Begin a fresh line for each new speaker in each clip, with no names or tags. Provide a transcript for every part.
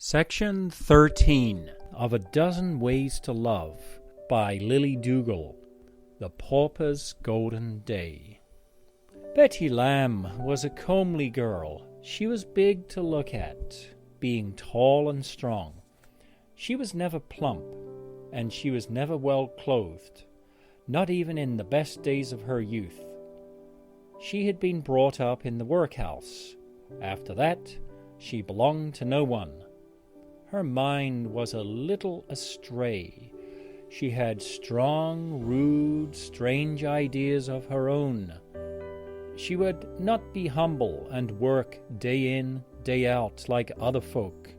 Section 13 of A Dozen Ways to Love by Lily Dougall. The Pauper's Golden Day. Betty Lamb was a comely girl. She was big to look at, being tall and strong. She was never plump, and she was never well clothed, not even in the best days of her youth. She had been brought up in the workhouse. After that, she belonged to no one. Her mind was a little astray. She had strong, rude, strange ideas of her own. She would not be humble and work day in, day out like other folk.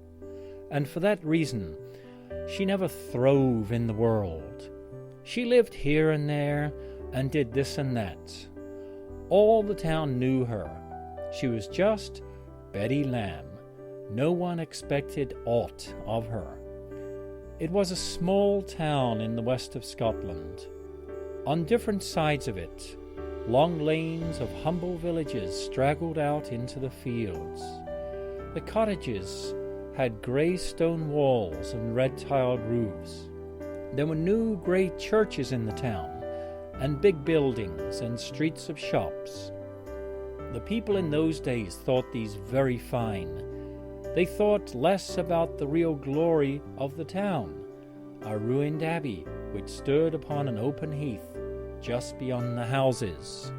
And for that reason, she never throve in the world. She lived here and there and did this and that. All the town knew her. She was just Betty Lamb. No one expected aught of her. It was a small town in the west of Scotland. On different sides of it, long lanes of humble villages straggled out into the fields. The cottages had grey stone walls and red-tiled roofs. There were new grey churches in the town, and big buildings and streets of shops. The people in those days thought these very fine. They thought less about the real glory of the town, a ruined abbey which stood upon an open heath just beyond the houses.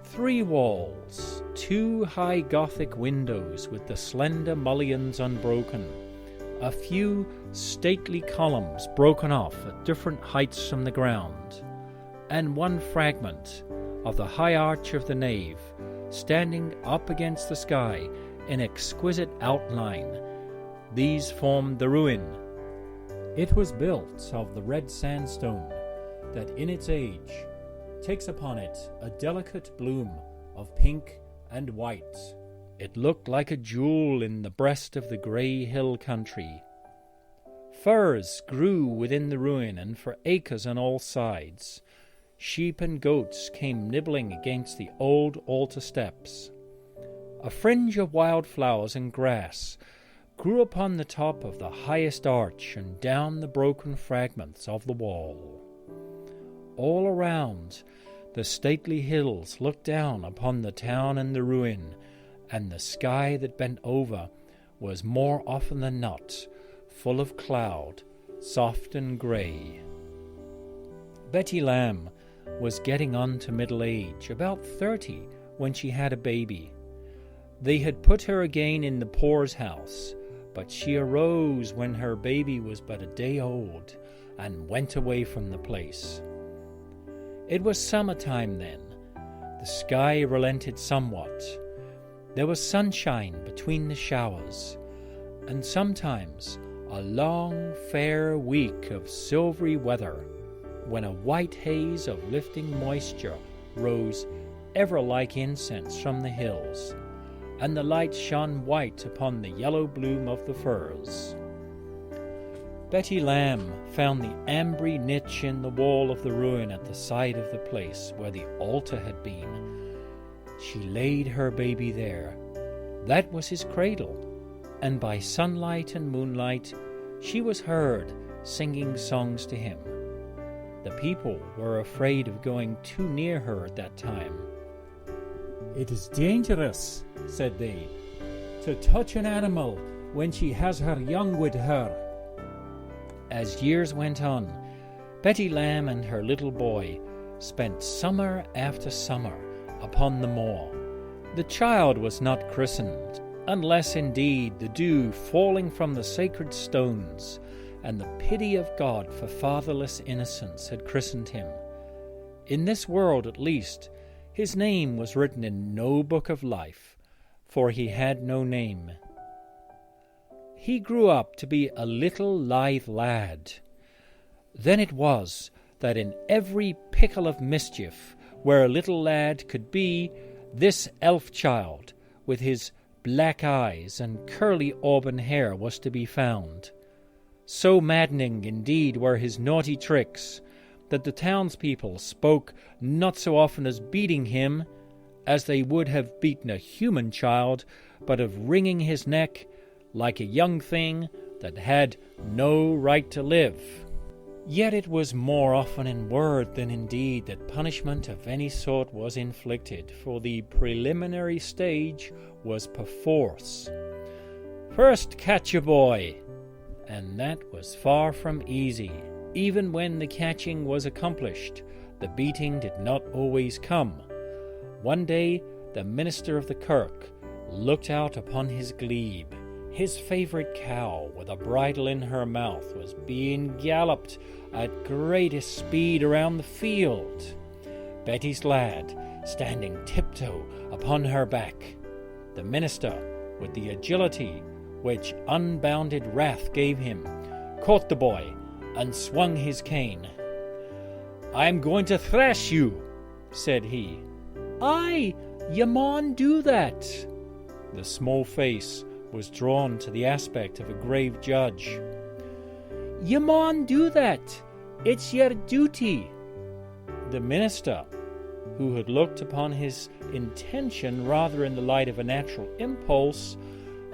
3 walls, 2 high Gothic windows with the slender mullions unbroken, a few stately columns broken off at different heights from the ground, and 1 fragment of the high arch of the nave standing up against the sky in exquisite outline. These formed the ruin. It was built of the red sandstone that in its age takes upon it a delicate bloom of pink and white. It looked like a jewel in the breast of the grey hill country. Firs grew within the ruin and for acres on all sides. Sheep and goats came nibbling against the old altar steps. A fringe of wildflowers and grass grew upon the top of the highest arch and down the broken fragments of the wall. All around, the stately hills looked down upon the town and the ruin, and the sky that bent over was more often than not full of cloud, soft and grey. Betty Lamb was getting on to middle age, about 30, when she had a baby. They had put her again in the poor's house, but she arose when her baby was but a day old and went away from the place. It was summertime then. The sky relented somewhat. There was sunshine between the showers, and sometimes a long, fair week of silvery weather, when a white haze of lifting moisture rose ever like incense from the hills, and the light shone white upon the yellow bloom of the firs. Betty Lamb found the ambry niche in the wall of the ruin at the side of the place where the altar had been. She laid her baby there. That was his cradle, and by sunlight and moonlight she was heard singing songs to him. The people were afraid of going too near her at that time. "It is dangerous," said they, "to touch an animal when she has her young with her." As years went on, Betty Lamb and her little boy spent summer after summer upon the moor. The child was not christened, unless indeed the dew falling from the sacred stones and the pity of God for fatherless innocence had christened him. In this world, at least, his name was written in no book of life, for he had no name. He grew up to be a little lithe lad. Then it was that in every pickle of mischief where a little lad could be, this elf child with his black eyes and curly auburn hair was to be found. So maddening indeed were his naughty tricks that the townspeople spoke not so often as beating him, as they would have beaten a human child, but of wringing his neck, like a young thing that had no right to live. Yet it was more often in word than in deed that punishment of any sort was inflicted, for the preliminary stage was perforce. First catch a boy, and that was far from easy. Even when the catching was accomplished, the beating did not always come. One day the minister of the kirk looked out upon his glebe. His favourite cow, with a bridle in her mouth, was being galloped at greatest speed around the field, Betty's lad standing tiptoe upon her back. The minister, with the agility which unbounded wrath gave him, caught the boy and swung his cane. "I'm going to thrash you," said he. "Aye, ye maun do that." The small face was drawn to the aspect of a grave judge. "Ye maun do that. It's your duty." The minister, who had looked upon his intention rather in the light of a natural impulse,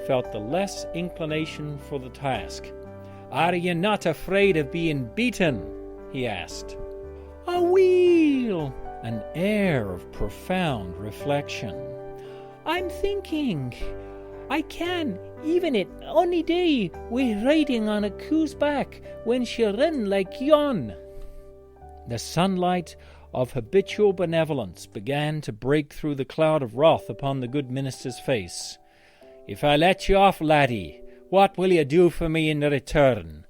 felt the less inclination for the task. "Are ye not afraid of being beaten?" he asked. "Aweel," an air of profound reflection. "I'm thinking I can, even it ony day, wi' riding on a coo's back when she rin like yon." The sunlight of habitual benevolence began to break through the cloud of wrath upon the good minister's face. "If I let you off, laddie, what will you do for me in return?"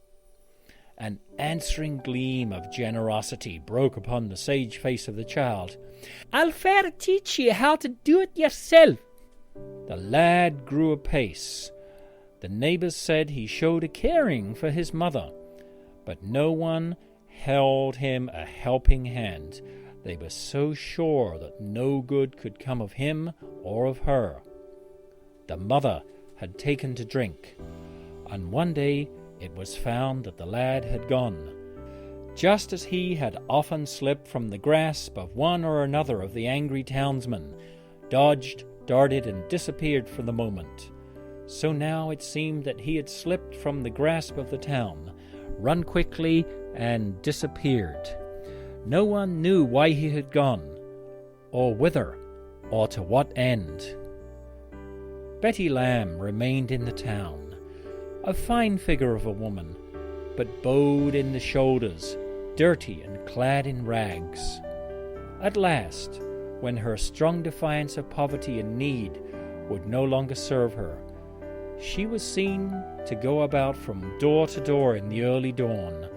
An answering gleam of generosity broke upon the sage face of the child. "I'll fair teach you how to do it yourself." The lad grew apace. The neighbors said he showed a caring for his mother, but no one held him a helping hand. They were so sure that no good could come of him or of her. The mother had taken to drink, and one day it was found that the lad had gone. Just as he had often slipped from the grasp of one or another of the angry townsmen, dodged, darted, and disappeared for the moment, so now it seemed that he had slipped from the grasp of the town, run quickly, and disappeared. No one knew why he had gone, or whither, or to what end. Betty Lamb remained in the town, a fine figure of a woman, but bowed in the shoulders, dirty and clad in rags. At last, when her strong defiance of poverty and need would no longer serve her, she was seen to go about from door to door in the early dawn,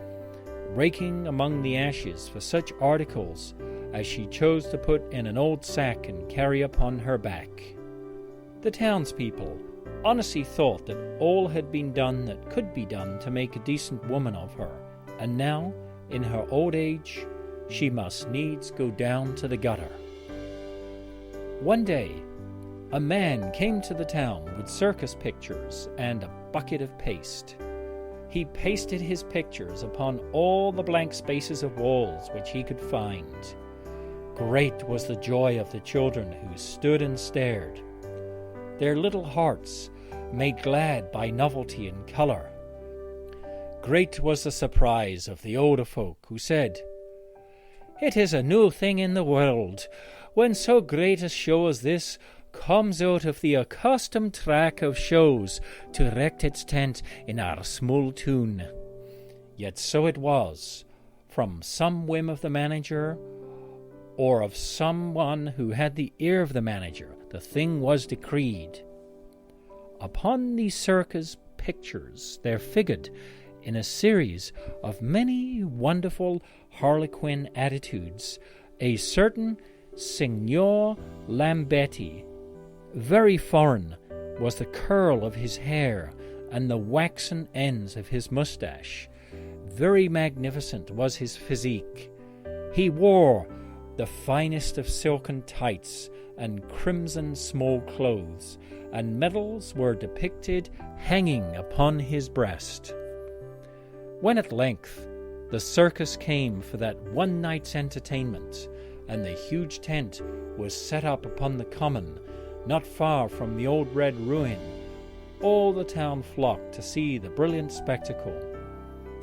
raking among the ashes for such articles as she chose to put in an old sack and carry upon her back. The townspeople honestly thought that all had been done that could be done to make a decent woman of her, and now, in her old age, she must needs go down to the gutter. One day, a man came to the town with circus pictures and a bucket of paste. He pasted his pictures upon all the blank spaces of walls which he could find. Great was the joy of the children who stood and stared, their little hearts made glad by novelty and colour. Great was the surprise of the older folk, who said, "It is a new thing in the world, when so great a show as this comes out of the accustomed track of shows to erect its tent in our small town." Yet so it was. From some whim of the manager, or of someone who had the ear of the manager, the thing was decreed. Upon these circus pictures there figured, in a series of many wonderful harlequin attitudes, a certain Signor Lambetti. Very foreign was the curl of his hair and the waxen ends of his moustache. Very magnificent was his physique. He wore the finest of silken tights and crimson small clothes, and medals were depicted hanging upon his breast. When at length the circus came for that one night's entertainment, and the huge tent was set up upon the common, not far from the old red ruin, all the town flocked to see the brilliant spectacle.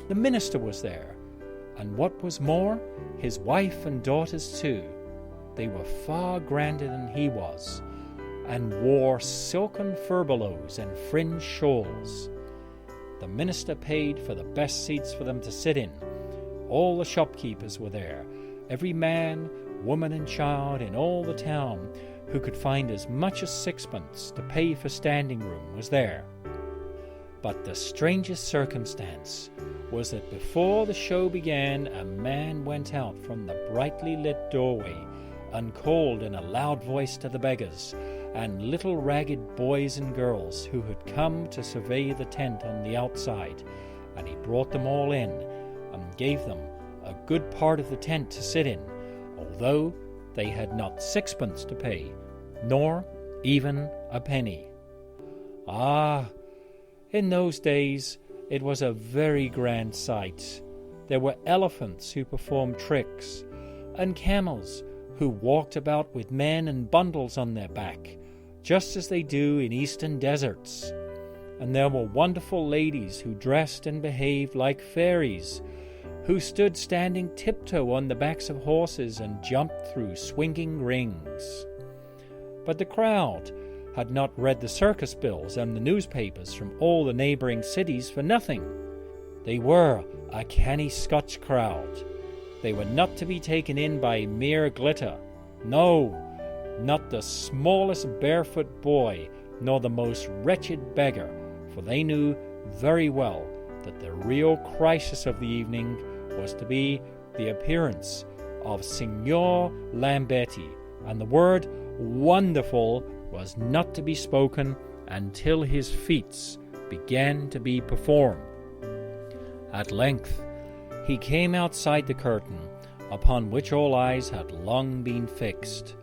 The minister was there, and what was more, his wife and daughters too. They were far grander than he was, and wore silken furbelows and fringed shawls. The minister paid for the best seats for them to sit in. All the shopkeepers were there. Every man, woman, and child in all the town who could find as much as sixpence to pay for standing room was there. But the strangest circumstance was that before the show began, a man went out from the brightly lit doorway and called in a loud voice to the beggars and little ragged boys and girls who had come to survey the tent on the outside, and he brought them all in and gave them a good part of the tent to sit in, although they had not sixpence to pay, nor even a penny. Ah, in those days it was a very grand sight. There were elephants who performed tricks, and camels who walked about with men and bundles on their back, just as they do in eastern deserts. And there were wonderful ladies who dressed and behaved like fairies, who stood standing tiptoe on the backs of horses and jumped through swinging rings. But the crowd had not read the circus bills and the newspapers from all the neighbouring cities for nothing. They were a canny Scotch crowd. They were not to be taken in by mere glitter. No, not the smallest barefoot boy, nor the most wretched beggar, for they knew very well that the real crisis of the evening was to be the appearance of Signor Lambetti, and the word wonderful was not to be spoken until his feats began to be performed. At length he came outside the curtain, upon which all eyes had long been fixed.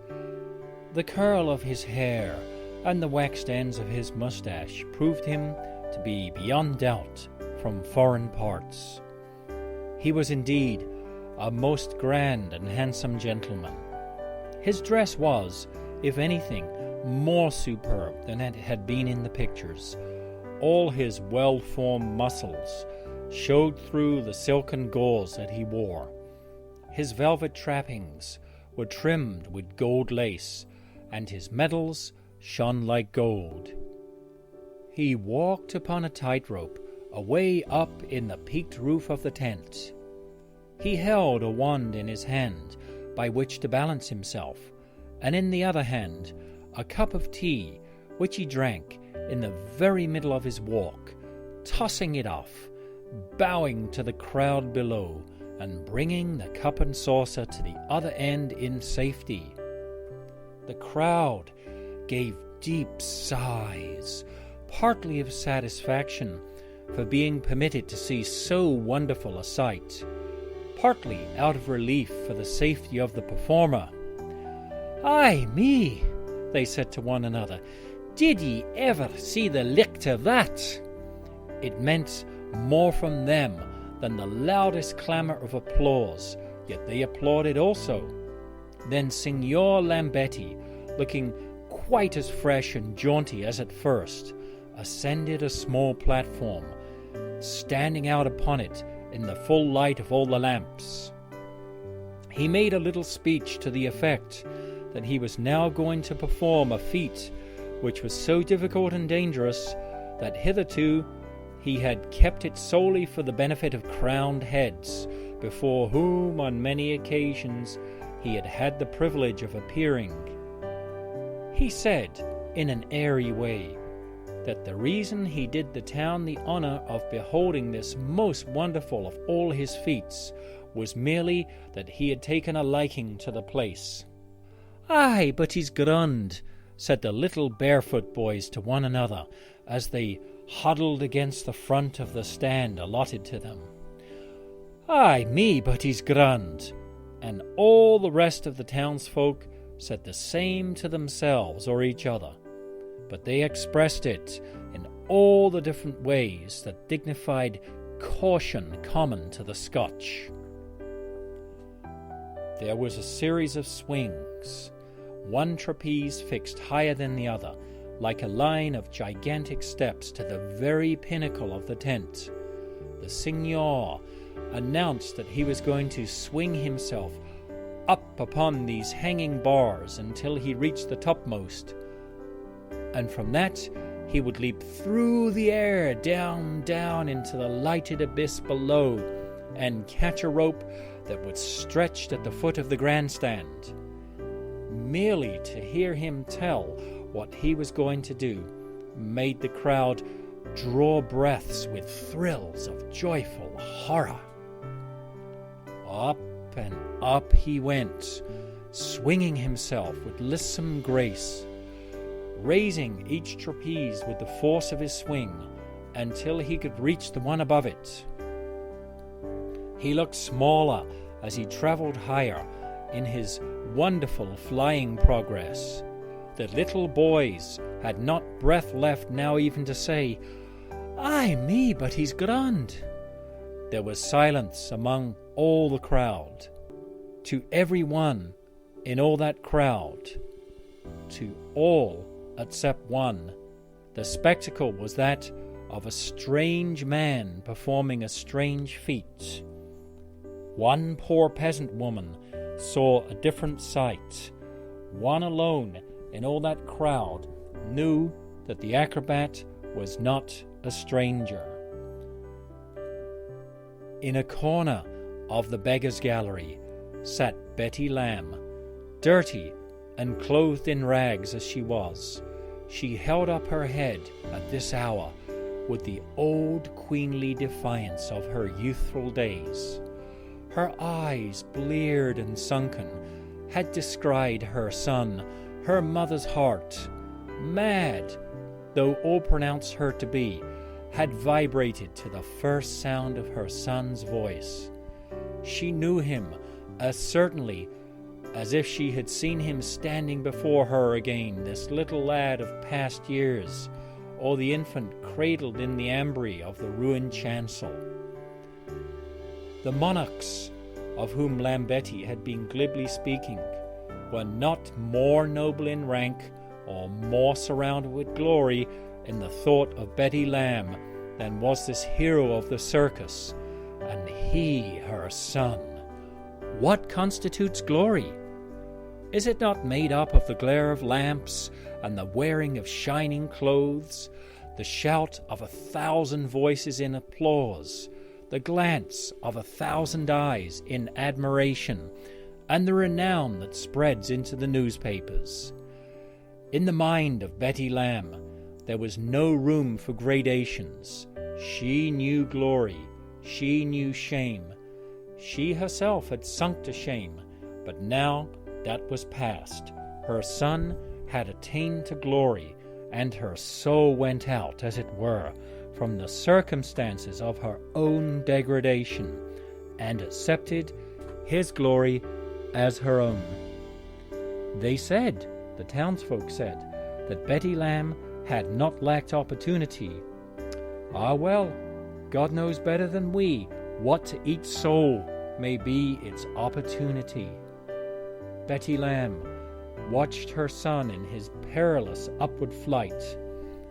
The curl of his hair and the waxed ends of his moustache proved him to be beyond doubt from foreign parts. He was indeed a most grand and handsome gentleman. His dress was, if anything, more superb than it had been in the pictures. All his well-formed muscles showed through the silken gauze that he wore. His velvet trappings were trimmed with gold lace, and his medals shone like gold. He walked upon a tightrope away up in the peaked roof of the tent. He held a wand in his hand by which to balance himself, and in the other hand a cup of tea, which he drank in the very middle of his walk, tossing it off, bowing to the crowd below, and bringing the cup and saucer to the other end in safety. The crowd gave deep sighs, partly of satisfaction for being permitted to see so wonderful a sight, partly out of relief for the safety of the performer. "Ay me," they said to one another, "did ye ever see the licht of that?" It meant more from them than the loudest clamour of applause, yet they applauded also. Then Signor Lambetti, looking quite as fresh and jaunty as at first, ascended a small platform, standing out upon it in the full light of all the lamps. He made a little speech to the effect that he was now going to perform a feat which was so difficult and dangerous that hitherto he had kept it solely for the benefit of crowned heads, before whom on many occasions he had had the privilege of appearing. He said, in an airy way, that the reason he did the town the honour of beholding this most wonderful of all his feats was merely that he had taken a liking to the place. "Ay, but he's grund," said the little barefoot boys to one another as they huddled against the front of the stand allotted to them. "Ay me, but he's grund," and all the rest of the townsfolk said the same to themselves or each other, but they expressed it in all the different ways that dignified caution common to the Scotch. There was a series of swings, one trapeze fixed higher than the other, like a line of gigantic steps to the very pinnacle of the tent. The signor announced that he was going to swing himself up upon these hanging bars until he reached the topmost, and from that he would leap through the air down into the lighted abyss below and catch a rope that was stretched at the foot of the grandstand. Merely to hear him tell what he was going to do made the crowd draw breaths with thrills of joyful horror. Up and up he went, swinging himself with lissome grace, raising each trapeze with the force of his swing until he could reach the one above it. He looked smaller as he traveled higher in his wonderful flying progress. The little boys had not breath left now even to say, "Ay me, but he's grand." There was silence among all the crowd. To every one in all that crowd, to all except one, the spectacle was that of a strange man performing a strange feat. One poor peasant woman saw a different sight. One alone in all that crowd knew that the acrobat was not a stranger. In a corner of the beggars' gallery sat Betty Lamb, dirty and clothed in rags as she was. She held up her head at this hour with the old queenly defiance of her youthful days. Her eyes, bleared and sunken, had descried her son, her mother's heart. Mad, though all pronounced her to be, had vibrated to the first sound of her son's voice. She knew him as certainly as if she had seen him standing before her again, this little lad of past years, or the infant cradled in the ambry of the ruined chancel. The monarchs of whom Lambetti had been glibly speaking were not more noble in rank or more surrounded with glory in the thought of Betty Lamb than was this hero of the circus, and he her son. What constitutes glory? Is it not made up of the glare of lamps and the wearing of shining clothes, the shout of 1,000 voices in applause, the glance of 1,000 eyes in admiration, and the renown that spreads into the newspapers? In the mind of Betty Lamb there was no room for gradations. She knew glory, she knew shame. She herself had sunk to shame, but now that was past. Her son had attained to glory, and her soul went out, as it were, from the circumstances of her own degradation, and accepted his glory as her own. They said, the townsfolk said, that Betty Lamb had not lacked opportunity. Ah well, God knows better than we what to each soul may be its opportunity. Betty Lamb watched her son in his perilous upward flight,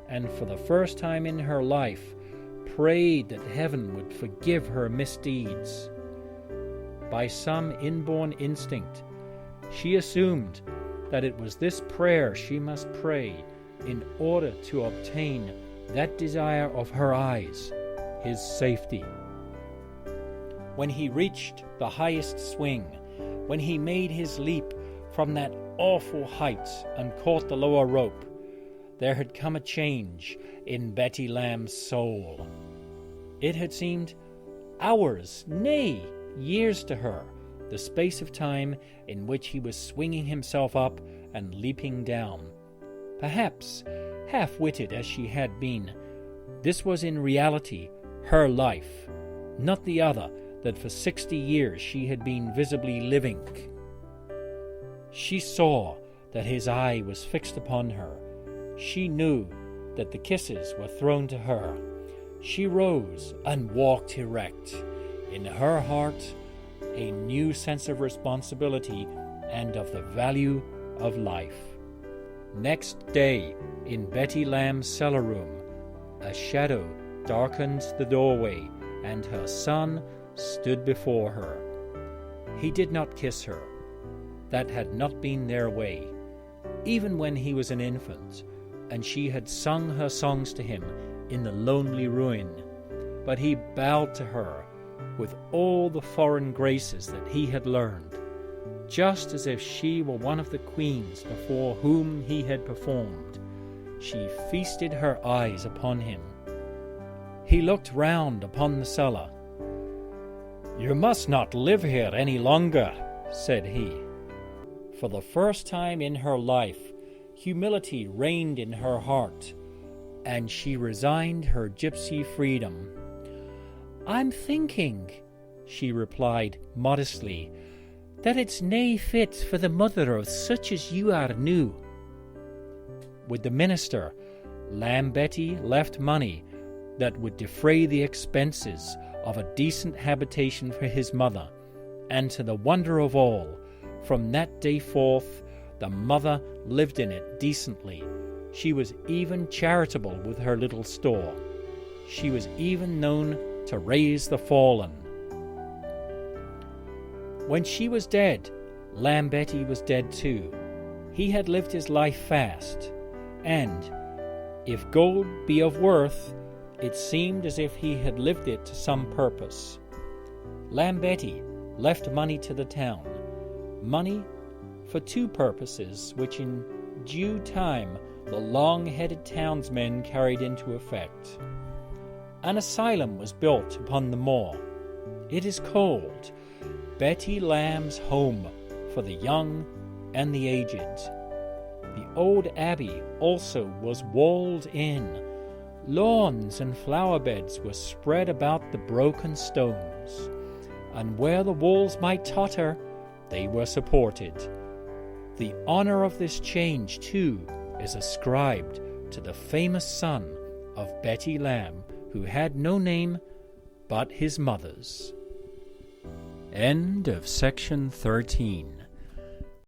and for the first time in her life prayed that heaven would forgive her misdeeds. By some inborn instinct, she assumed that it was this prayer she must pray in order to obtain that desire of her eyes, his safety. When he reached the highest swing, when he made his leap from that awful height and caught the lower rope, there had come a change in Betty Lamb's soul. It had seemed hours, nay, years to her, the space of time in which he was swinging himself up and leaping down. Perhaps, half-witted as she had been, this was in reality her life, not the other that for 60 years she had been visibly living. She saw that his eye was fixed upon her. She knew that the kisses were thrown to her. She rose and walked erect. In her heart, a new sense of responsibility and of the value of life. Next day, in Betty Lamb's cellar room, a shadow darkened the doorway, and her son stood before her. He did not kiss her. That had not been their way, even when he was an infant, and she had sung her songs to him in the lonely ruin. But he bowed to her with all the foreign graces that he had learned, just as if she were one of the queens before whom he had performed. She feasted her eyes upon him. He looked round upon the cellar. "You must not live here any longer," said he. For the first time in her life, humility reigned in her heart, and she resigned her gypsy freedom. "I'm thinking," she replied modestly, "that it's nae fit for the mother of such as you are new." With the minister, Lamb Betty left money that would defray the expenses of a decent habitation for his mother, and to the wonder of all, from that day forth the mother lived in it decently. She was even charitable with her little store. She was even known to raise the fallen. When she was dead, Lamb Betty was dead too. He had lived his life fast, and, if gold be of worth, it seemed as if he had lived it to some purpose. Lamb Betty left money to the town, money for two purposes, which in due time the long-headed townsmen carried into effect. An asylum was built upon the moor. It is called Betty Lamb's Home for the Young and the Aged. The old abbey also was walled in. Lawns and flower beds were spread about the broken stones, and where the walls might totter, they were supported. The honor of this change, too, is ascribed to the famous son of Betty Lamb, who had no name but his mother's. End of section 13.